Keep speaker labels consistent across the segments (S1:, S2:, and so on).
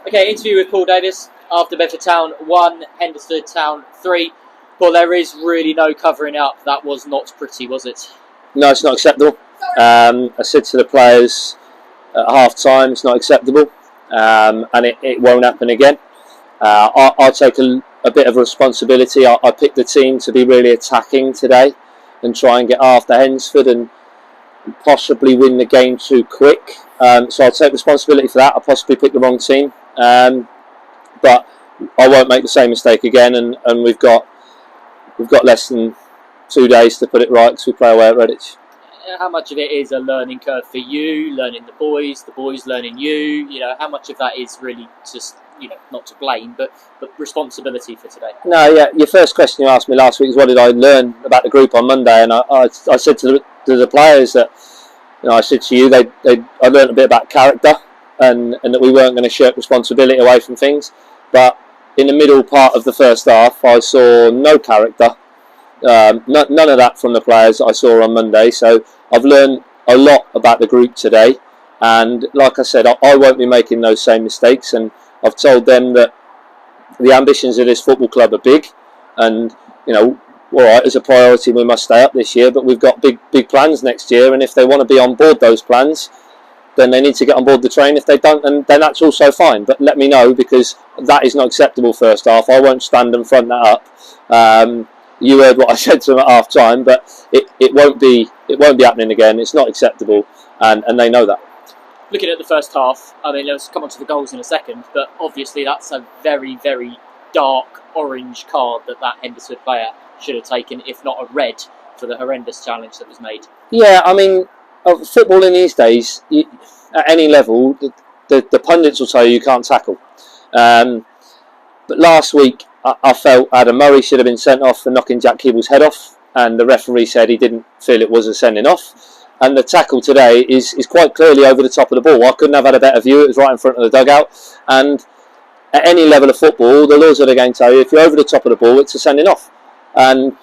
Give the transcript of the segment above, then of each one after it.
S1: Okay, interview with Paul Davis after Bedford Town 1, Hednesford Town 3. Paul, there is really no covering up. That was not pretty, was it?
S2: No, it's not acceptable. I said to the players at half time, it's not acceptable, and it won't happen again. I'll take a bit of responsibility. I picked the team to be really attacking today and try and get after Hednesford and possibly win the game too quick. So I'll take responsibility for that. I possibly picked the wrong team, but I won't make the same mistake again. And we've got less than 2 days to put it right because we play away at Redditch.
S1: How much of it is a learning curve for you, learning the boys learning you? You know, how much of that is really just, not to blame, but responsibility for today?
S2: No, yeah. Your first question you asked me last week is what did I learn about the group on Monday, and I said to the players that, I said to you, I learned a bit about character and that we weren't going to shirk responsibility away from things. But in the middle part of the first half, I saw no character, none of that from the players that I saw on Monday. So I've learned a lot about the group today, and like I said, I won't be making those same mistakes. And I've told them that the ambitions of this football club are big, and all right, as a priority we must stay up this year, but we've got big plans next year, and if they want to be on board those plans, then they need to get on board the train. If they don't, then that's also fine, but let me know, because that is not acceptable first half. I won't stand and front that up. You heard what I said to them at half time, but it won't be happening again. It's not acceptable, and they know that.
S1: Looking at the first half, I mean, let's come on to the goals in a second, but obviously that's a very, very dark orange card that Hednesford player should have taken, if not a red, for the horrendous challenge that was made.
S2: Yeah, I mean, football in these days, at any level, the pundits will tell you can't tackle. But last week, I felt Adam Murray should have been sent off for knocking Jack Keeble's head off, and the referee said he didn't feel it was a sending off. And the tackle today is quite clearly over the top of the ball. I couldn't have had a better view. It was right in front of the dugout. And at any level of football, the laws of the game tell you if you're over the top of the ball, it's a sending off. And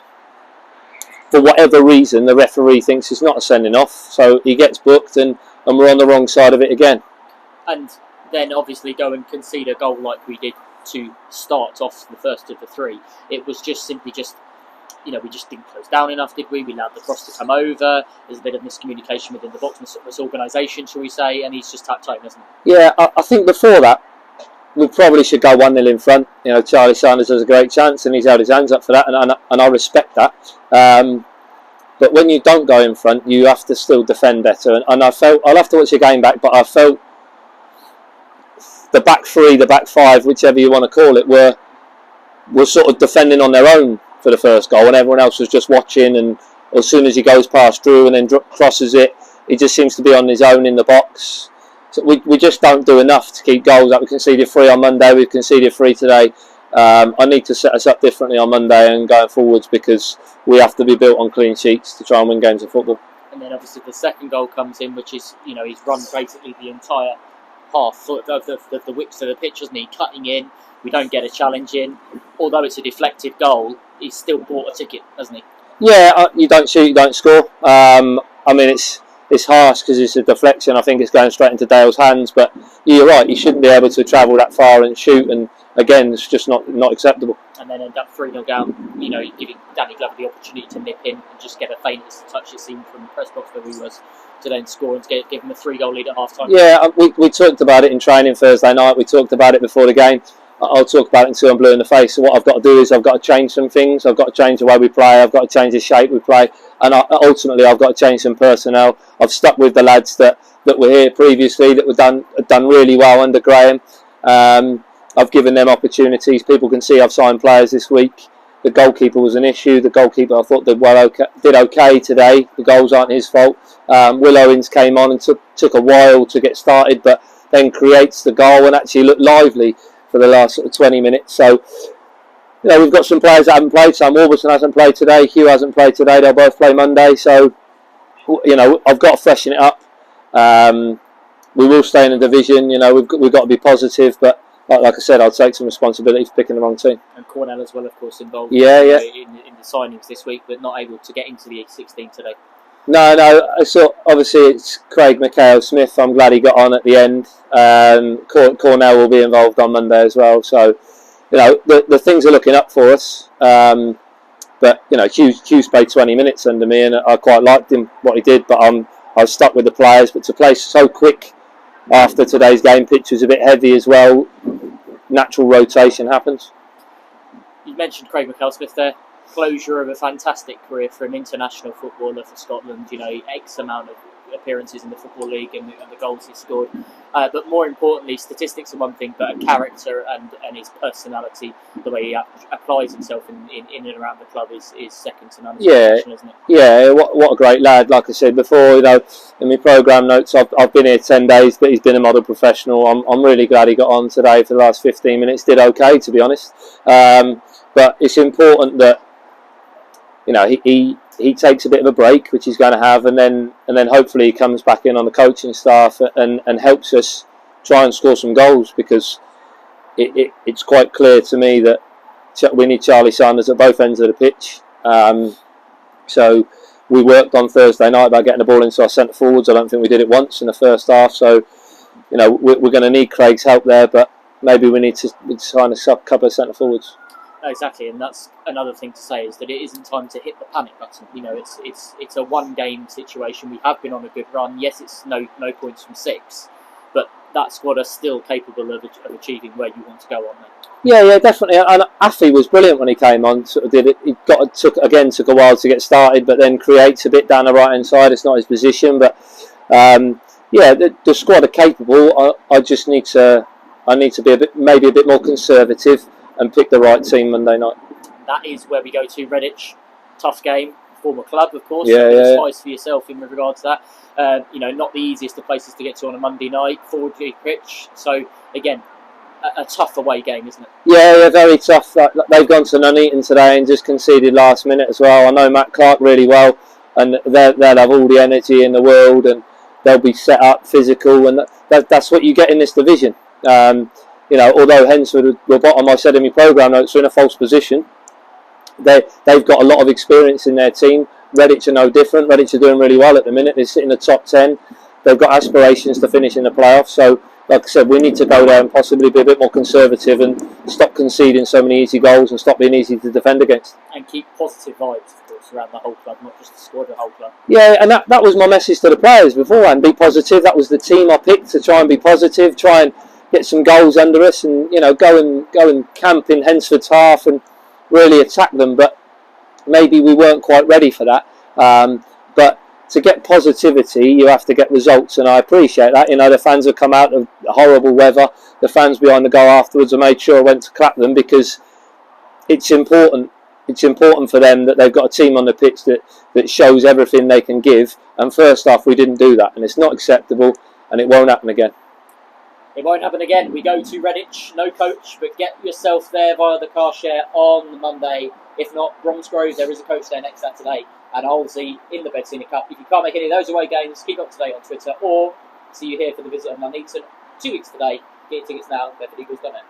S2: for whatever reason, the referee thinks it's not a sending off, so he gets booked, and we're on the wrong side of it again.
S1: And then obviously go and concede a goal like we did to start off the first of the three. It was just simply we just didn't close down enough, did we? We allowed the cross to come over. There's a bit of miscommunication within the box organisation, shall we say, and he's just tapped home, isn't he?
S2: Yeah, I think before that, we probably should go 1-0 in front. Charlie Sanders has a great chance, and he's held his hands up for that, and I respect that. But when you don't go in front, you have to still defend better. And I felt, I'll have to watch the game back, but I felt the back three, the back five, whichever you want to call it, were sort of defending on their own for the first goal, and everyone else was just watching. And as soon as he goes past Drew and then crosses it, he just seems to be on his own in the box. So we just don't do enough to keep goals up. We conceded 3 on Monday, we've conceded 3 today. I need to set us up differently on Monday and going forwards, because we have to be built on clean sheets to try and win games of football.
S1: And then obviously the second goal comes in, which is, he's run basically the entire half of the width of the pitch, hasn't he? Cutting in, we don't get a challenge in. Although it's a deflected goal, he's still bought a ticket, hasn't he?
S2: Yeah, you don't shoot, you don't score. I mean, it's harsh because it's a deflection. I think it's going straight into Dale's hands, but you're right, you shouldn't be able to travel that far and shoot, and again, it's just not acceptable.
S1: And then end up 3-0 down, giving Danny Glover the opportunity to nip in and just get a faintest touch, it seemed, from the press box where he was, to then score and to give him a 3-goal lead at half time.
S2: Yeah, we talked about it in training Thursday night, we talked about it before the game. I'll talk about it until I'm blue in the face. So what I've got to do is I've got to change some things. I've got to change the way we play. I've got to change the shape we play. And ultimately, I've got to change some personnel. I've stuck with the lads that were here previously, that had done really well under Graham. I've given them opportunities. People can see I've signed players this week. The goalkeeper was an issue. The goalkeeper, I thought, did okay today. The goals aren't his fault. Will Owens came on and took a while to get started, but then creates the goal and actually looked lively for the last sort of 20 minutes. So, we've got some players that haven't played. Sam Warburton hasn't played today. Hugh hasn't played today. They'll both play Monday. So, I've got to freshen it up. We will stay in the division. We've got to be positive. But like I said, I'll take some responsibility for picking the wrong team.
S1: And Cornell as well, of course, involved.
S2: Yeah.
S1: In the signings this week, but not able to get into the 16 today.
S2: No. I saw. Obviously, it's Craig McHale-Smith. I'm glad he got on at the end. Cornell will be involved on Monday as well. So, the things are looking up for us. But Hughes played 20 minutes under me, and I quite liked him what he did. But I was stuck with the players. But to play so quick after today's game, pitch was a bit heavy as well. Natural rotation happens.
S1: You mentioned Craig McHale-Smith there. Closure of a fantastic career for an international footballer for Scotland. X amount of appearances in the Football League and the goals he scored. But more importantly, statistics are one thing, but a character and his personality, the way he applies himself in and around the club is second to none. Isn't it?
S2: Yeah. What a great lad! Like I said before, in my programme notes, I've been here 10 days, but he's been a model professional. I'm really glad he got on today for the last 15 minutes. Did okay, to be honest. But it's important that he takes a bit of a break, which he's going to have, and then hopefully he comes back in on the coaching staff and helps us try and score some goals, because it's quite clear to me that we need Charlie Sanders at both ends of the pitch. So we worked on Thursday night about getting the ball into our centre forwards. I don't think we did it once in the first half. So we're going to need Craig's help there, but maybe we need to sign a couple of centre forwards.
S1: Exactly, and that's another thing to say, is that it isn't time to hit the panic button. It's a one-game situation. We have been on a good run. Yes, it's no points from 6, but that squad are still capable of achieving where you want to go on there.
S2: Yeah, definitely. And Affy was brilliant when he came on. Sort of did it. He took a while to get started, but then creates a bit down the right hand side. It's not his position, but the squad are capable. I just need to be maybe a bit more conservative and pick the right team Monday night.
S1: That is where we go to Redditch. Tough game, former club, of course. Spice for yourself in regard to that. Not the easiest of places to get to on a Monday night. Forward pitch. So again, a tough away game, isn't it? Yeah,
S2: very tough. They've gone to Nuneaton today and just conceded last minute as well. I know Matt Clark really well, and they'll have all the energy in the world, and they'll be set up, physical, and that's what you get in this division. Although Hednesford were bottom, I said in my programme notes, are in a false position. They've got a lot of experience in their team. Redditch are no different. Redditch are doing really well at the minute. They sit in the top 10. They've got aspirations to finish in the playoffs. So, like I said, we need to go there and possibly be a bit more conservative and stop conceding so many easy goals and stop being easy to defend against.
S1: And keep positive vibes, of course, around the whole club, not just the squad, the whole club.
S2: Yeah, and that was my message to the players beforehand. Be positive. That was the team I picked, to try and be positive, try and get some goals under us, and go and camp in Hednesford's half and really attack them. But maybe we weren't quite ready for that. But to get positivity, you have to get results, and I appreciate that. The fans have come out of horrible weather. The fans behind the goal afterwards, I made sure I went to clap them, because it's important. It's important for them that they've got a team on the pitch that shows everything they can give. And first off, we didn't do that, and it's not acceptable, and it won't happen again.
S1: It won't happen again. We go to Redditch, no coach, but get yourself there via the car share on Monday. If not, Bromsgrove, there is a coach there next Saturday, and Halsey in the Bedsina Cup. If you can't make any of those away games, keep up to date on Twitter, or see you here for the visit of Nuneaton 2 weeks today. Get your tickets now, BedfordEagles.net.